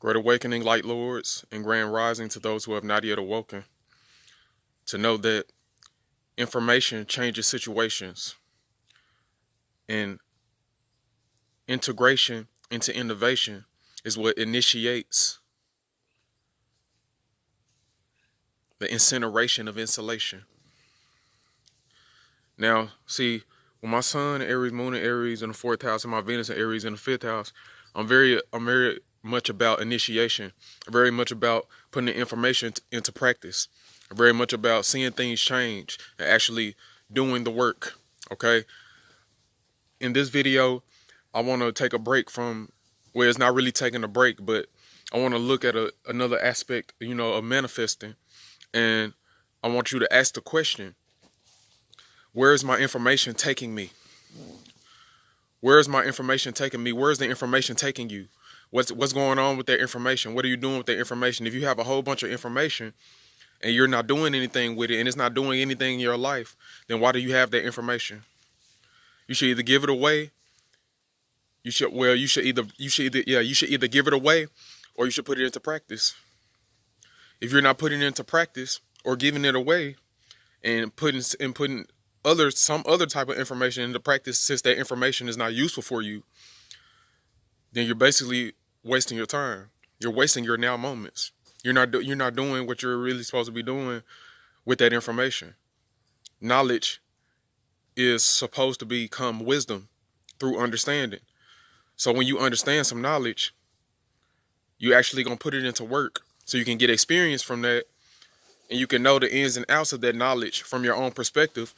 Great awakening, light lords, and grand rising to those who have not yet awoken. To know that information changes situations, and integration into innovation is what initiates the incineration of insulation. Now, see, with my sun, Aries, moon, and Aries in the fourth house, and my Venus and Aries in the fifth house, I'm very much about initiation. Very much about putting the information into practice. Very much about seeing things change and actually doing the work. Okay. In this video, I want to take a break from, well, it's not really taking a break, but I want to look at another aspect, of manifesting. And I want you to ask the question, where is my information taking me? Where is my information taking me? Where is the information taking you? What's going on with that information? What are you doing with that information? If you have a whole bunch of information and you're not doing anything with it and it's not doing anything in your life, then why do you have that information? You should either give it away. You should either give it away or you should put it into practice. If you're not putting it into practice or giving it away and putting some other type of information into practice, since that information is not useful for you, then you're basically wasting your time. You're wasting your now moments. You're not doing what you're really supposed to be doing with that information. Knowledge is supposed to become wisdom through understanding. So when you understand some knowledge, you actually gonna put it into work so you can get experience from that, and you can know the ins and outs of that knowledge from your own perspective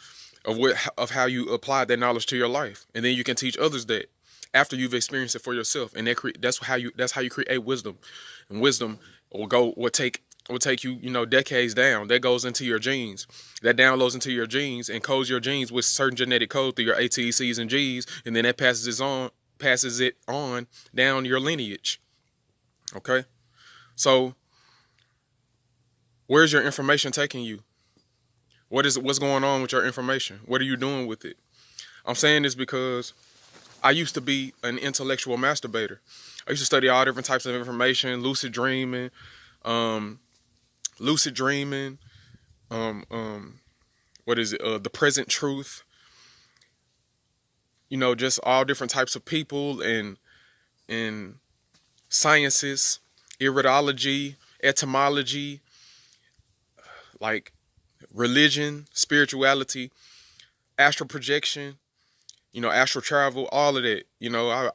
of how you apply that knowledge to your life, and then you can teach others that after you've experienced it for yourself, and that's how you create wisdom, and wisdom will take you decades down. That goes into your genes, that downloads into your genes and codes your genes with certain genetic code through your A, T, C's, and G's, and then that passes it on down your lineage. Okay, so where's your information taking you? What's going on with your information? What are you doing with it? I'm saying this because I used to be an intellectual masturbator. I used to study all different types of information, lucid dreaming, the present truth, just all different types of people and sciences, iridology, etymology, like religion, spirituality, astral projection, astral travel, all of that.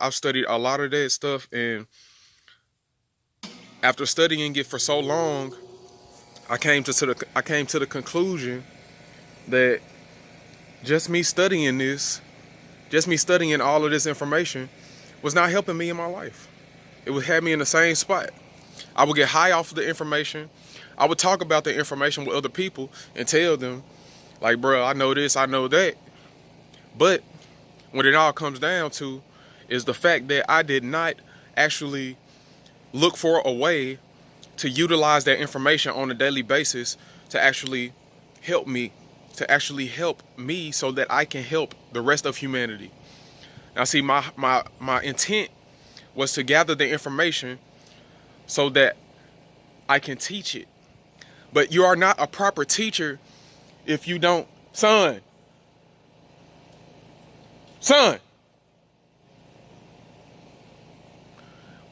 I've studied a lot of that stuff, and after studying it for so long, I came to the conclusion that just me studying all of this information was not helping me in my life. It would have me in the same spot. I would get high off of the information. I would talk about the information with other people and tell them, like, bro, I know this, I know that. But what it all comes down to is the fact that I did not actually look for a way to utilize that information on a daily basis to actually help me, so that I can help the rest of humanity. Now, see, my intent was to gather the information so that I can teach it. But you are not a proper teacher if you don't, son.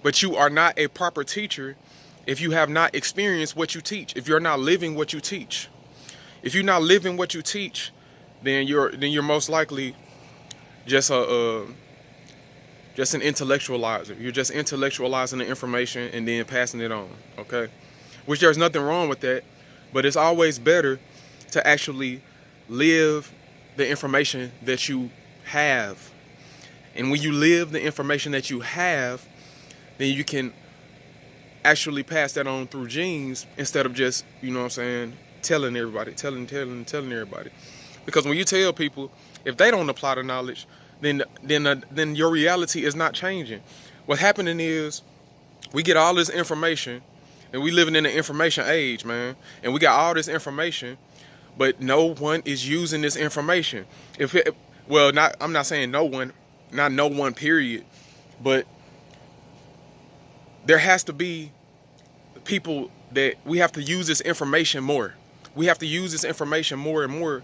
But you are not a proper teacher if you have not experienced what you teach, if you're not living what you teach. If you're not living what you teach, then you're most likely just an intellectualizer. You're just intellectualizing the information and then passing it on, okay? Which there's nothing wrong with that, but it's always better to actually live the information that you have. And when you live the information that you have, then you can actually pass that on through genes instead of just, telling everybody. Because when you tell people, if they don't apply the knowledge, then your reality is not changing. What's happening is we get all this information, and we living in the information age, man. And we got all this information, but no one is using this information. I'm not saying no one, not no one period, but there has to be people that we have to use this information more. We have to use this information more and more,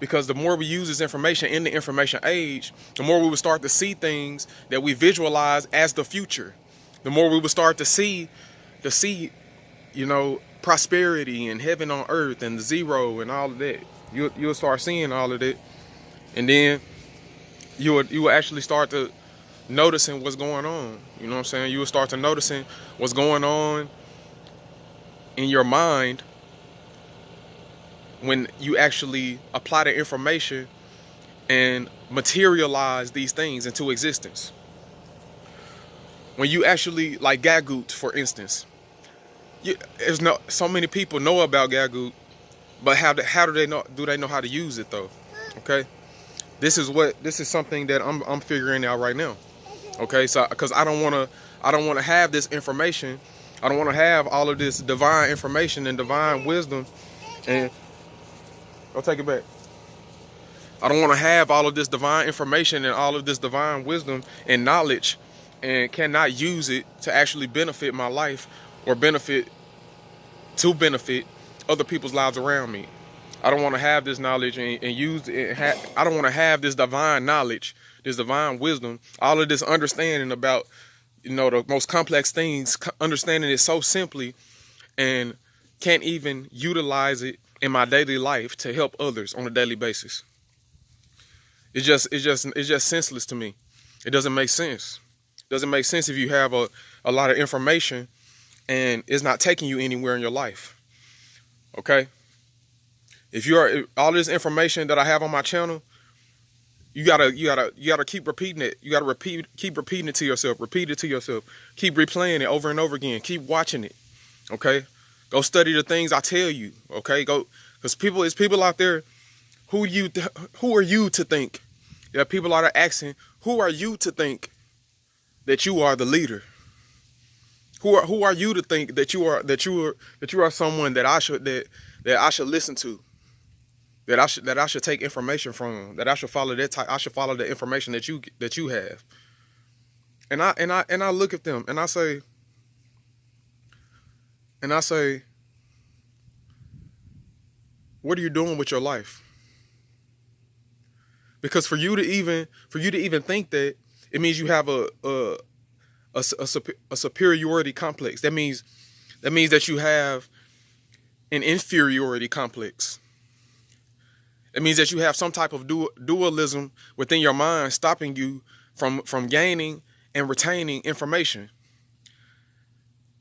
because the more we use this information in the information age, the more we will start to see things that we visualize as the future. The more we will start to see, prosperity and heaven on earth and the zero and all of that. You'll start seeing all of that, and then you will actually start to noticing what's going on. You know what I'm saying? You will start to noticing what's going on in your mind when you actually apply the information and materialize these things into existence. When you actually, like Gagoot, for instance, so many people know about Gagoot, but how do they know? Do they know how to use it though? Okay, this is something that I'm figuring out right now. Okay, so because I don't want to have this information. I don't want to have all of this divine information and divine wisdom, and I'll take it back. I don't want to have all of this divine information and all of this divine wisdom and knowledge and cannot use it to actually benefit my life or benefit other people's lives around me. I don't want to have this knowledge and use it. I don't want to have this divine knowledge, this divine wisdom, all of this understanding about, the most complex things, understanding it so simply, and can't even utilize it in my daily life to help others on a daily basis. It's just senseless to me. It doesn't make sense. It doesn't make sense if you have a lot of information and it's not taking you anywhere in your life. Okay? If all this information that I have on my channel, you gotta keep repeating it. You gotta keep repeating it to yourself. Repeat it to yourself. Keep replaying it over and over again. Keep watching it. Okay? Go study the things I tell you. Okay? Go, because it's people out there. Who are you to think? There are people out there asking, who are you to think that you are the leader? Who are you to think that you are someone that I should listen to? That I should take information from, that I should follow I should follow the information that you have. And I look at them and I say, what are you doing with your life? Because for you to even think that, it means you have a superiority complex. That means that you have an inferiority complex. It means that you have some type of dualism within your mind, stopping you from gaining and retaining information.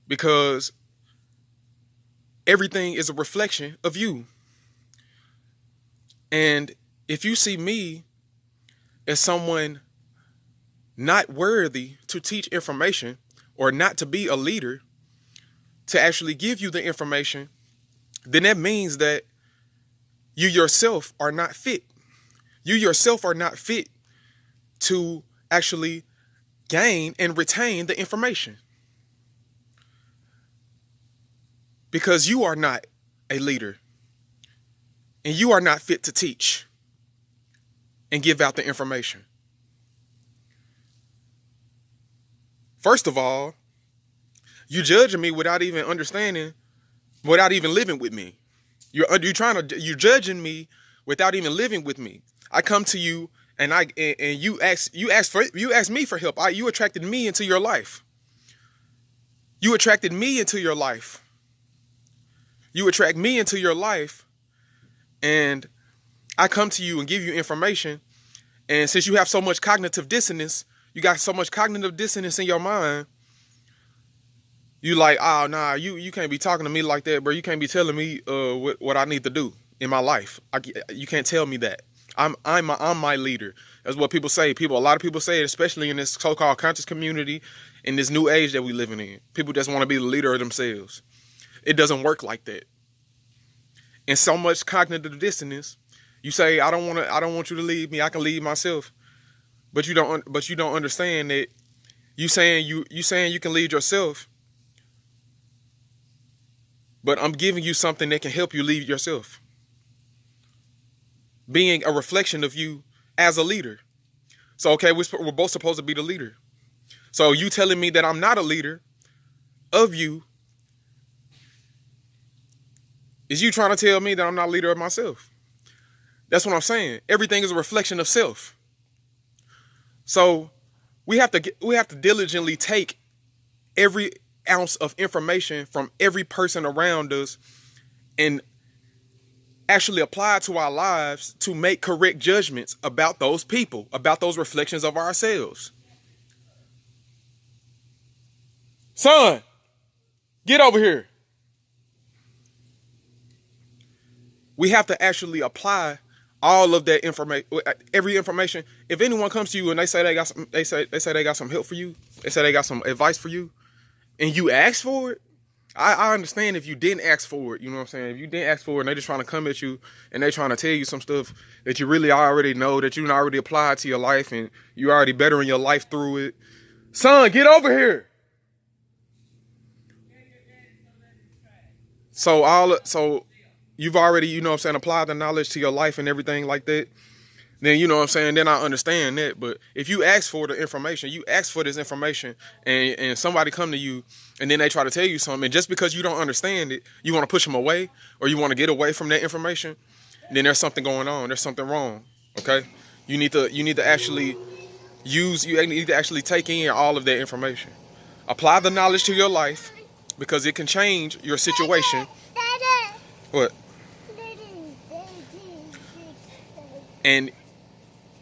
Because everything is a reflection of you. And if you see me as someone not worthy to teach information or not to be a leader, to actually give you the information, then that means that you yourself are not fit. You yourself are not fit to actually gain and retain the information. Because you are not a leader. And you are not fit to teach and give out the information. First of all, you judging me without even understanding, without even living with me. You're judging me without even living with me. I come to you and you ask me for help. You attracted me into your life. You attracted me into your life. You attract me into your life, and I come to you and give you information. And since you have so much cognitive dissonance, you got so much cognitive dissonance in your mind, you like, oh, nah, you can't be talking to me like that, bro. You can't be telling me what I need to do in my life. You can't tell me that. I'm my leader. That's what people say. A lot of people say it, especially in this so-called conscious community, in this new age that we living in. People just want to be the leader of themselves. It doesn't work like that. And so much cognitive dissonance. You say, I don't want you to lead me. I can lead myself. But you don't understand that you saying you can lead yourself. But I'm giving you something that can help you lead yourself. Being a reflection of you as a leader. So, okay, we're both supposed to be the leader. So you telling me that I'm not a leader of you is you trying to tell me that I'm not a leader of myself. That's what I'm saying. Everything is a reflection of self. So we have to diligently take every ounce of information from every person around us and actually apply it to our lives to make correct judgments about those people, about those reflections of ourselves. Son, get over here. We have to actually apply all of that information, every information. If anyone comes to you and they say they got some help for you, they say they got some advice for you, and you ask for it, I understand if you didn't ask for it. You know what I'm saying? If you didn't ask for it and they just trying to come at you and they trying to tell you some stuff that you really already know, that you already applied to your life and you already bettering your life through it. Son, get over here. So you've already, you know what I'm saying, applied the knowledge to your life and everything like that. Then, you know what I'm saying, then I understand that. But if you ask for the information, you ask for this information and somebody come to you and then they try to tell you something, and just because you don't understand it, you want to push them away or you want to get away from that information, then there's something going on. There's something wrong. Okay? You need to actually take in all of that information. Apply the knowledge to your life because it can change your situation. What? And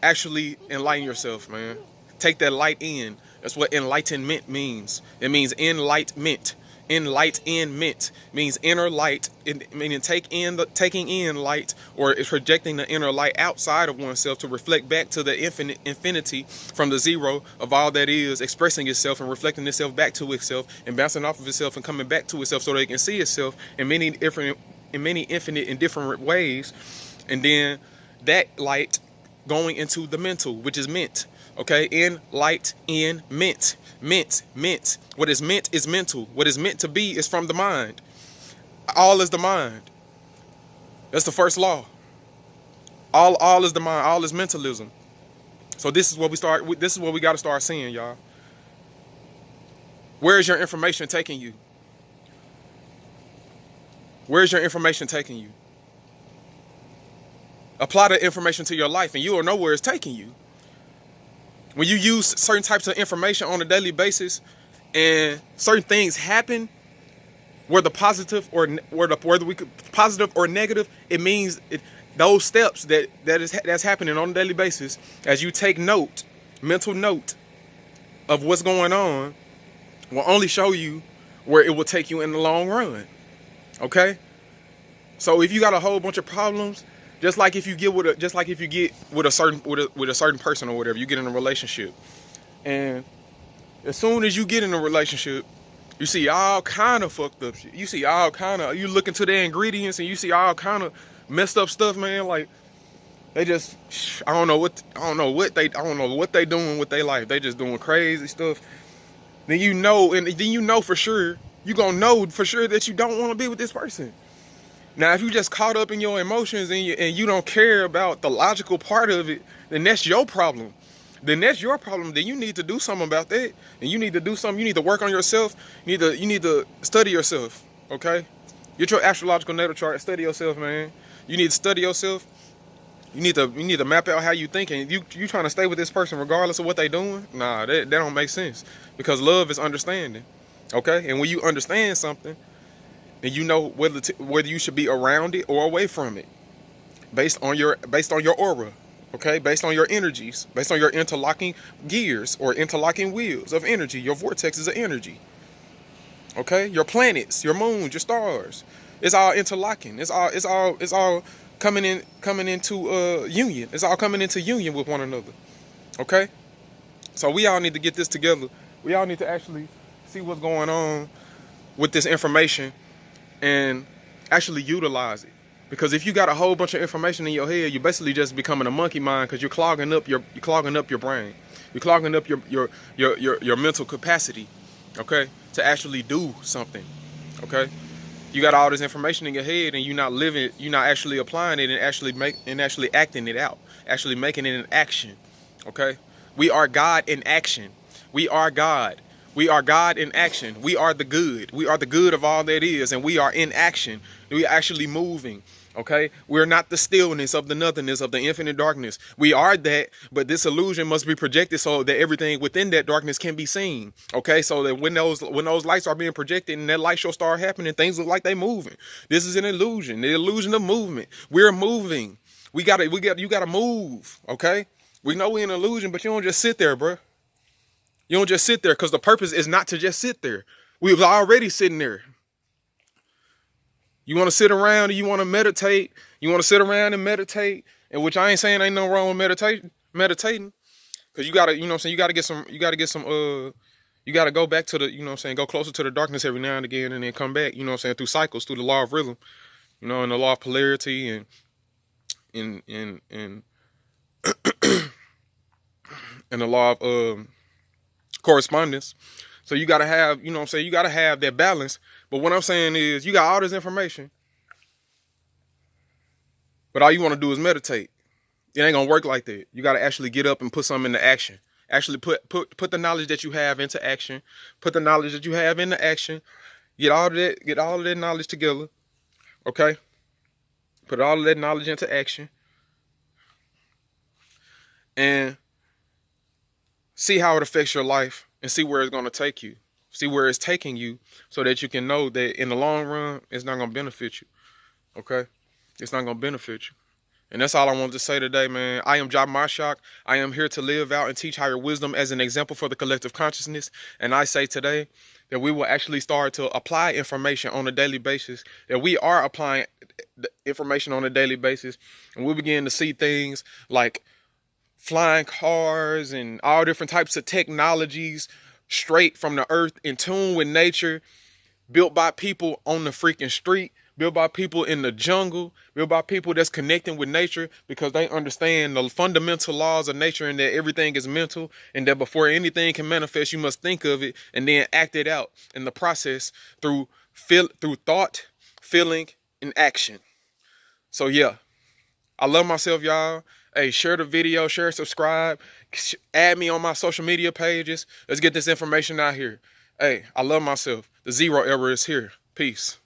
actually enlighten yourself, man. Take that light in. That's what enlightenment means. It means enlightenment. Enlightenment means inner light, meaning taking in light, or projecting the inner light outside of oneself to reflect back to the infinity from the zero of all that is, expressing itself and reflecting itself back to itself and bouncing off of itself and coming back to itself so that it can see itself in many infinite and different ways. And then that light going into the mental, which is meant. Okay, in light, in meant. What is meant is mental. What is meant to be is from the mind. All is the mind. That's the first law. All is the mind. All is mentalism. So this is what we got to start seeing, y'all. Where is your information taking you? Where is your information taking you? Apply that information to your life and you will know where it's taking you. When you use certain types of information on a daily basis and certain things happen, whether positive or negative, it means those steps that's happening on a daily basis, as you take mental note of what's going on, will only show you where it will take you in the long run. Okay? So if you got a whole bunch of problems, just like if you get with a certain person or whatever, you get in a relationship, and as soon as you get in a relationship, you see all kind of fucked up shit. You look into the ingredients and you see all kind of messed up stuff, man. Like they just, I don't know what they doing with their life. They just doing crazy stuff. Then you know for sure, you gonna know for sure that you don't want to be with this person. Now, if you just caught up in your emotions and you don't care about the logical part of it, then that's your problem. Then you need to do something about that. And you need to do something. You need to work on yourself. You need to study yourself. Okay? Get your astrological natal chart. Study yourself, man. You need to study yourself. You need to map out how you think. And you trying to stay with this person regardless of what they doing? Nah, that don't make sense. Because love is understanding. Okay? And when you understand something, then you know whether you should be around it or away from it, based on your aura, okay, based on your energies, based on your interlocking gears or interlocking wheels of energy, your vortexes of energy, okay, your planets, your moons, your stars, it's all interlocking. It's all coming into union. It's all coming into union with one another, okay. So we all need to get this together. We all need to actually see what's going on with this information and actually utilize it. Because if you got a whole bunch of information in your head, you're basically just becoming a monkey mind, because you're clogging up your brain. You're clogging up your mental capacity, okay, to actually do something, okay. You got all this information in your head and you're not actually applying it and actually acting it out, actually making it an action, okay. We are God in action. We are God. We are God in action. We are the good. We are the good of all that is, and we are in action. We are actually moving. Okay, we're not the stillness of the nothingness of the infinite darkness. We are that, but this illusion must be projected so that everything within that darkness can be seen. Okay, so that when those lights are being projected and that light show start happening, things look like they moving. This is an illusion, the illusion of movement. We're moving. You gotta move. Okay, we know we're in an illusion, but you don't just sit there, bro. You don't just sit there, because the purpose is not to just sit there. We was already sitting there. You want to sit around and you want to meditate. You want to sit around and meditate, and which I ain't saying ain't no wrong with meditating. Because you gotta, you know what I'm saying, you gotta go back to the, you know what I'm saying, go closer to the darkness every now and again, and then come back, you know what I'm saying, through cycles, through the law of rhythm, you know, and the law of polarity, and and the law of correspondence. So you gotta have, you know what I'm saying, you gotta have that balance. But what I'm saying is, you got all this information, but all you want to do is meditate. It ain't gonna work like that. You gotta actually get up and put something into action. Actually put the knowledge that you have into action. Put the knowledge that you have into action. Get all of that knowledge together. Okay? Put all of that knowledge into action. And see how it affects your life, and see where it's gonna take you. See where it's taking you, so that you can know that in the long run, it's not going to benefit you. Okay? It's not going to benefit you. And that's all I wanted to say today, man. I am Jah Mashak. I am here to live out and teach higher wisdom as an example for the collective consciousness. And I say today that we will actually start to apply information on a daily basis, that we are applying information on a daily basis, and we'll begin to see things like flying cars and all different types of technologies straight from the earth, in tune with nature, built by people on the freaking street, built by people in the jungle, built by people that's connecting with nature, because they understand the fundamental laws of nature, and that everything is mental, and that before anything can manifest, you must think of it and then act it out in the process through thought, feeling, and action. So yeah, I love myself, y'all. Hey, share the video, share, subscribe, add me on my social media pages. Let's get this information out here. Hey, I love myself. The zero era is here. Peace.